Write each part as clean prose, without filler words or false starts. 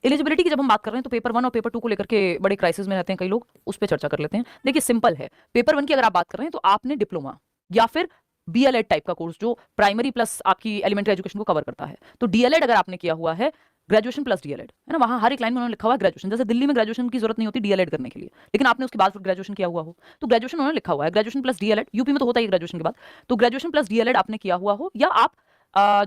Eligibility की जब हम बात कर रहे हैं तो पेपर 1 और पेपर 2 को लेकर के बड़े क्राइसिस में रहते हैं कई लोग, उस पर चर्चा कर लेते हैं। देखिए सिंपल है, पेपर 1 की अगर आप बात कर रहे हैं तो आपने डिप्लोमा या फिर बीएलएड टाइप का कोर्स जो प्राइमरी प्लस आपकी एलिमेंट्री एजुकेशन को कवर करता है, तो डीएलएड अगर आपने किया हुआ है, ग्रेजुएशन प्लस डीएलएड है ना, वहां हर एक लाइन में उन्होंने लिखा हुआ है ग्रेजुएशन। जैसे दिल्ली में ग्रेजुएशन की जरूरत नहीं होती डीएलएड करने के लिए, लेकिन आपने उसके बाद फिर ग्रेजुएशन किया हुआ हो तो ग्रेजुएशन उन्होंने लिखा हुआ है ग्रेजुएशन प्लस डीएलएड। यूपी में तो होता ही ग्रेजुएशन के बाद, तो ग्रेजुएशन प्लस डीएलएड आपने किया हुआ हो या आप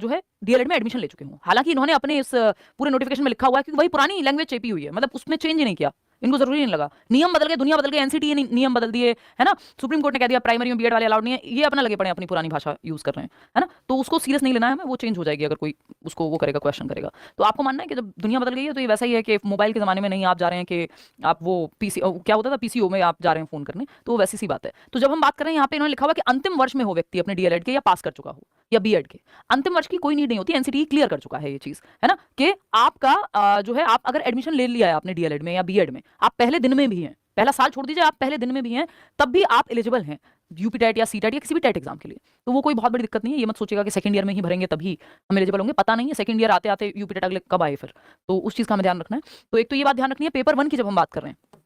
जो है डीएलएड में एडमिशन ले चुके हो। हालांकि इन्होंने अपने इस पूरे नोटिफिकेशन में लिखा हुआ है कि वही पुरानी लैंग्वेज चेपी हुई है, मतलब उसमें चेंज ही नहीं किया, इनको जरूरी नहीं लगा। नियम बदल गए, दुनिया बदल गई, एनसीटी ने नियम बदल दिए, है ना, सुप्रीम कोर्ट ने कह दिया प्राइमरी में बीएड वाले अलाउड नहीं है, ये अपना लगे पड़े अपनी पुरानी भाषा यूज कर रहे हैं ना, तो उसको सीरियस नहीं लेना है हमें, वो चेंज हो जाएगी अगर कोई उसको वो करेगा, क्वेश्चन करेगा। तो आपको मानना है कि जब दुनिया बदल गई है तो ये वैसा ही है कि मोबाइल के जमाने में नहीं आप जा रहे हैं कि आप वो पीसी क्या होता था पीसीओ में आप जा रहे हैं फोन करने, तो वो वैसी सी बात है। तो जब हम बात करें यहाँ पे इन्होंने लिखा हुआ कि अंतिम वर्ष में हो व्यक्ति अपने डीएलएड के या पास कर चुका हो या बीएड के, अंतिम वर्ष की कोई नीड नहीं होती, एनसीटी क्लियर कर चुका है ये चीज, है ना, कि आपका जो है आप अगर एडमिशन ले लिया है आपने डीएलएड में या बीएड में, आप पहले दिन में भी हैं, पहला साल छोड़ दीजिए, आप पहले दिन में भी हैं, तब भी आप एलिजिबल हैं यूपी टेट या सी टेट या किसी भी टेट एग्जाम के लिए। तो वो कोई बहुत बड़ी दिक्कत नहीं है, ये मत सोचिएगा कि सेकंड ईयर में ही भरेंगे तभी हम एलिजिबल होंगे, पता नहीं है सेकंड ईयर आते आते यूपी टेट अगले कब आए फिर, तो उस चीज का हमें ध्यान रखना है। तो एक तो ये बात ध्यान रखनी है पेपर 1 की जब हम बात कर रहे हैं,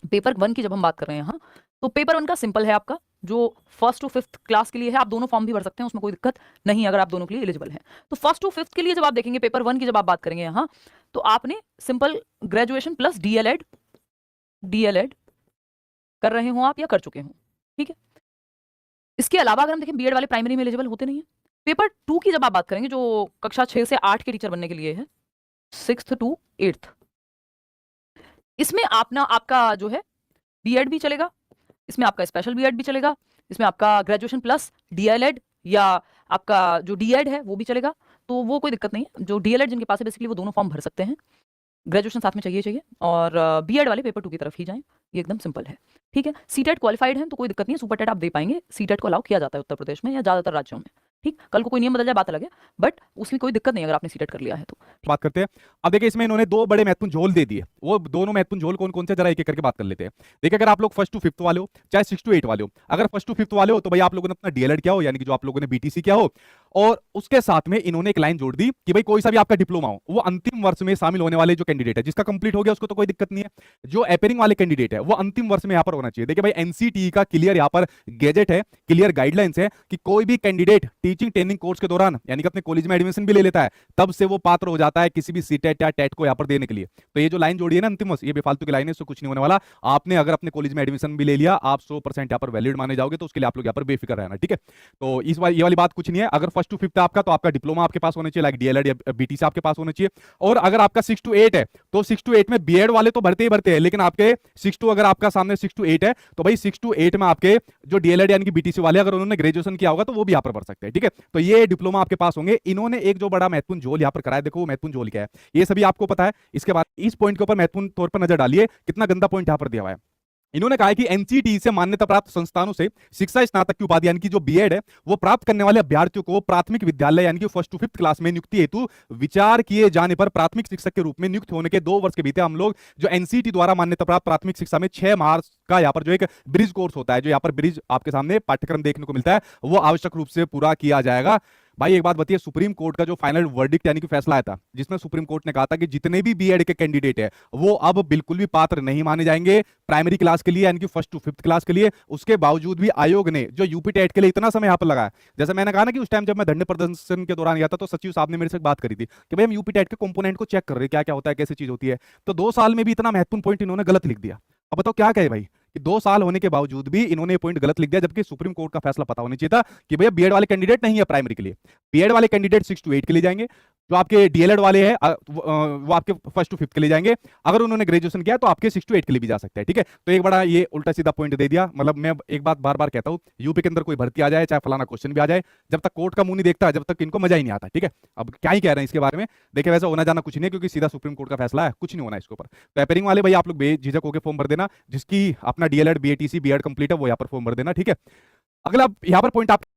पेपर 1 की जब हम बात कर रहे हैं यहाँ, तो पेपर 1 का सिंपल है आपका, जो फर्स्ट टू फिफ्थ क्लास के लिए है, आप दोनों फॉर्म भी भर सकते हैं, उसमें कोई दिक्कत नहीं है अगर आप दोनों के लिए एलिजिबल हैं। तो फर्स्ट टू फिफ्थ के लिए जब आप देखेंगे पेपर 1 की जब आप बात करेंगे यहाँ, तो आपने simple graduation plus DElEd DElEd कर रहे हो आप या कर चुके हो, ठीक है। इसके अलावा अगर हम देखें बीएड वाले प्राइमरी में एलिजिबल होते नहीं है। पेपर 2 की जब आप बात करेंगे जो कक्षा 6 से 8 के टीचर बनने के लिए है, 6th टू 8th, इसमें आप ना आपका जो है बीएड भी चलेगा, इसमें आपका स्पेशल बीएड भी चलेगा, इसमें आपका ग्रेजुएशन प्लस डीएलएड या आपका जो डीएड है वो भी चलेगा, तो वो कोई दिक्कत नहीं है। जो डीएलएड जिनके पास है बेसिकली वो दोनों फॉर्म भर सकते हैं, ग्रेजुएशन साथ में चाहिए चाहिए, और बीएड वाले पेपर 2 की तरफ ही जाएं, ये एकदम सिंपल है, ठीक है। सीटेट क्वालिफाइड हैं तो कोई दिक्कत नहीं है, सुपर टेट आप दे पाएंगे, सीटेट को अलाउ किया जाता है उत्तर प्रदेश में या ज्यादातर राज्यों में, ठीक। कल को कोई नियम बदल जाए बात अलग है, बट उसमें कोई दिक्कत नहीं अगर आपने सीटेट कर लिया है तो। बात करते हैं। अब देखिए इसमें इन्होंने दो बड़े महत्वपूर्ण झोल दे दिए, वो दोनों महत्वपूर्ण झोल कौन कौन से जरा एक एक करके बात कर लेते हैं। देखिए अगर आप लोग फर्स्ट टू फिफ्थ वाले हो चाहे 6 टू 8 वाले हो, अगर फर्स्ट टू फिफ्थ वाले हो तो भाई आप लोगों ने अपना डीएलएड किया हो, यानी कि जो आप लोगों ने बीटीसी किया हो, और उसके साथ में इन्होंने एक लाइन जोड़ दी कि भाई कोई सा भी आपका डिप्लोमा हो, वो अंतिम वर्ष में शामिल होने वाले जो कैंडिडेट है जिसका कंप्लीट हो गया उसको तो कोई दिक्कत नहीं है, जो अपेयरिंग वाले कैंडिडेट है वो अंतिम वर्ष में यहाँ पर होना चाहिए। देखिए भाई एनसीटी का क्लियर यहाँ पर गैजेट है, क्लियर गाइडलाइंस है कि कोई भी कैंडिडेट टीचिंग ट्रेनिंग कोर्स के दौरान यानी कि अपने कॉलेज में एडमिशन भी ले लेता है तब से वो पात्र हो जाता है किसी भी सीटेट या टेट को यहाँ पर देने के लिए। तो ये जो लाइन जोड़ी है ना अंतिम वर्ष, ये बेफालतू की लाइन है, इससे कुछ नहीं होने वाला। आपने अगर अपने कॉलेज में एडमिशन भी ले लिया, आप 100% यहाँ पर वैलिड माने जाओगे, तो उसके लिए आप लोग यहाँ पर बेफिक्र रहना, ठीक है। तो इस ये वाली बात कुछ नहीं है। अगर फर्स्ट टू फिफ्थ आपका तो आपका डिप्लोमा आपके पास होना चाहिए, लाइक डीएलएड या बीटी से आपके पास होना चाहिए। और अगर आपका 6 टू 8 है तो 6 टू 8 में बीएड वाले तो भरते ही भरते हैं, लेकिन आपके 6 टू अगर आपका सामने 6 टू 8 है तो भाई 6 टू 8 में आपके जो डीएलएड यानी कि बीटीसी वाले अगर उन्होंने ग्रेजुएशन किया होगा तो वो भी यहाँ पर भर सकते हैं, ठीक है। तो ये डिप्लोमा आपके पास होंगे। इन्होंने एक जो बड़ा महत्वपूर्ण झोल यहाँ पर कराया, देखो वो महत्वपूर्ण झोल क्या है ये सभी आपको पता है। इसके बाद इस पॉइंट के ऊपर महत्वपूर्ण तौर पर नजर डालिए, कितना गंदा पॉइंट यहाँ पर दिया हुआ है। इन्होंने कहा है कि एनसीटी से मान्यता प्राप्त संस्थानों से शिक्षा स्नातक की उपाधि यानी कि जो बीएड है वो प्राप्त करने वाले अभ्यर्थियों को प्राथमिक विद्यालय यानी कि फर्स्ट टू फिफ्थ क्लास में नियुक्ति हेतु विचार किए जाने पर प्राथमिक शिक्षक के रूप में नियुक्त होने के 2 वर्ष के भीतर हम लोग जो एनसीटी द्वारा मान्यता प्राप्त प्राथमिक शिक्षा में 6 माह का यहाँ पर जो एक ब्रिज कोर्स होता है, जो यहाँ पर ब्रिज आपके सामने पाठ्यक्रम देखने को मिलता है, वो आवश्यक रूप से पूरा किया जाएगा। भाई एक बात बताइए, सुप्रीम कोर्ट का जो फाइनल वर्डिक्ट यानी कि फैसला आया था जिसमें सुप्रीम कोर्ट ने कहा था कि जितने भी बीएड के कैंडिडेट है वो अब बिल्कुल भी पात्र नहीं माने जाएंगे प्राइमरी क्लास के लिए यानी कि फर्स्ट टू फिफ्थ क्लास के लिए। उसके बावजूद भी आयोग ने जो यूपी टेट के लिए इतना समय यहाँ पर लगाया, जैसे मैंने कहा ना कि उस टाइम जब मैं धरने प्रदर्शन के दौरान गया था तो सचिव साहब ने मेरे से बात करी थी कि भाई हम यूपी टेट के कंपोनेंट को चेक कर रहे हैं क्या क्या होता है कैसी चीज होती है, तो 2 साल में भी इतना महत्वपूर्ण पॉइंट इन्होंने गलत लिख दिया। अब बताओ क्या कहे भाई कि 2 साल होने के बावजूद भी इन्होंने पॉइंट गलत लिख दिया, जबकि सुप्रीम कोर्ट का फैसला पता होना चाहिए था कि भैया बीएड वाले कैंडिडेट नहीं है प्राइमरी के लिए, बीएड वाले कैंडिडेट 6 टू 8 के लिए जाएंगे, जो आपके डीएलएड वाले हैं वो आपके फर्स्ट टू फिफ्थ के लिए जाएंगे, अगर उन्होंने ग्रेजुएशन किया तो आपके 6 टू 8 के लिए भी जा सकते हैं, ठीक है। तो एक बड़ा ये उल्टा सीधा पॉइंट दे दिया। मतलब मैं एक बात बार बार कहता हूं, यूपी के अंदर कोई भर्ती आ जाए चाहे फलाना क्वेश्चन भी आ जाए, जब तक कोर्ट का मुंह नहीं देखता जब तक इनको मजा ही नहीं आता, ठीक है। अब क्या ही कह रहे हैं इसके बारे में, देखिए वैसा होना जाना कुछ नहीं है क्योंकि सीधा सुप्रीम कोर्ट का फैसला है, कुछ नहीं होना इसके ऊपर। तो अपेयरिंग वाले भाई आप लोग बेझिझक होकर फॉर्म भर देना, जिसकी अपना डीएलएड बीएटीसी बीएड कंप्लीट है वो यहाँ पर फॉर्म भर देना, ठीक है। अगला यहाँ पर पॉइंट आप